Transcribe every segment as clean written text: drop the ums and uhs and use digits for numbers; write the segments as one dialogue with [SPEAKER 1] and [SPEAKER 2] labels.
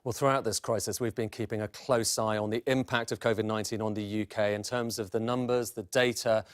[SPEAKER 1] Well, throughout this crisis, we've been keeping a close eye on the impact of COVID-19 on the UK in terms of the numbers, the data,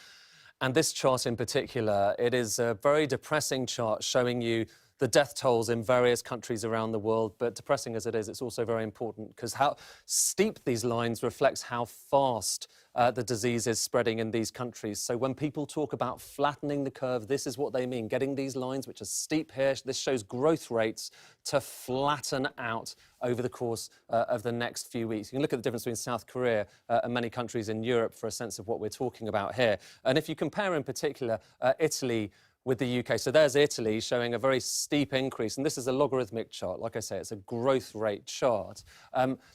[SPEAKER 1] and this chart in particular. It is a very depressing chart showing you the death tolls in various countries around the world. But depressing as it is, it's also very important because how steep these lines reflects how fast the disease is spreading in these countries. So when people talk about flattening the curve, this is what they mean. Getting these lines, which are steep here, this shows growth rates to flatten out over the course of the next few weeks. You can look at the difference between South Korea and many countries in Europe for a sense of what we're talking about here. And if you compare in particular Italy with the UK. So there's Italy showing a very steep increase, and this is a logarithmic chart. Like I say, it's a growth rate chart.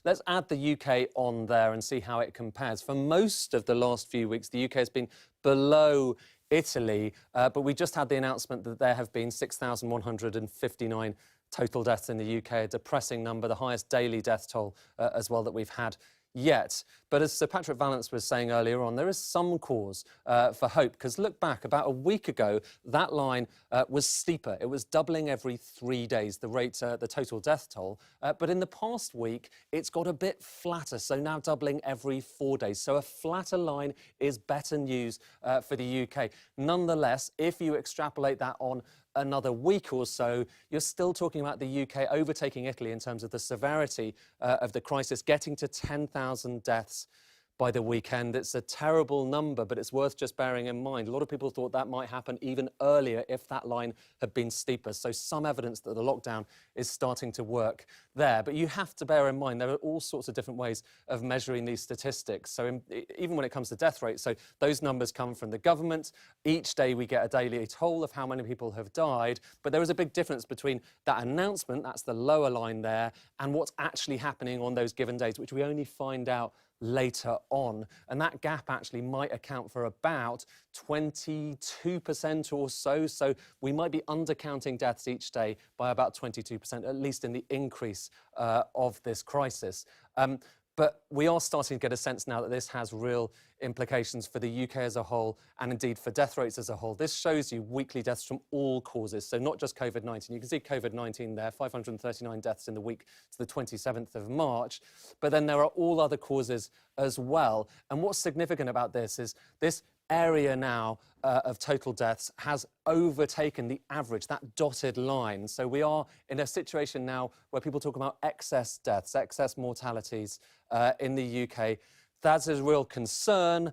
[SPEAKER 1] Let's add the UK on there and see how it compares. For most of the last few weeks, the UK has been below Italy, but we just had the announcement that there have been 6,159 total deaths in the UK, a depressing number, the highest daily death toll as well that we've had yet. But as Sir Patrick Vallance was saying earlier on, there is some cause for hope, because look back, about a week ago, that line was steeper. It was doubling every 3 days, the rate, the total death toll. But in the past week, it's got a bit flatter, so now doubling every 4 days. So a flatter line is better news for the UK. Nonetheless, if you extrapolate that on another week or so, you're still talking about the UK overtaking Italy in terms of the severity of the crisis, getting to 10,000 deaths by the weekend. It's a terrible number, but it's worth just bearing in mind. A lot of people thought that might happen even earlier if that line had been steeper. So some evidence that the lockdown is starting to work there. But you have to bear in mind there are all sorts of different ways of measuring these statistics. So even when it comes to death rates, so those numbers come from the government. Each day we get a daily toll of how many people have died. But there is a big difference between that announcement, that's the lower line there, and what's actually happening on those given days, which we only find out later on. And that gap actually might account for about 22% or so. So we might be undercounting deaths each day by about 22%, at least in the increase of this crisis. But we are starting to get a sense now that this has real implications for the UK as a whole, and indeed for death rates as a whole. This shows you weekly deaths from all causes, so not just COVID-19. You can see COVID-19 there, 539 deaths in the week to the 27th of March. But then there are all other causes as well. And what's significant about this is this area now of total deaths has overtaken the average, that dotted line. So we are in a situation now where people talk about excess deaths, excess mortalities in the UK. That's a real concern,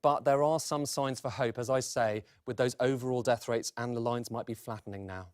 [SPEAKER 1] but there are some signs for hope, as I say, with those overall death rates, and the lines might be flattening now.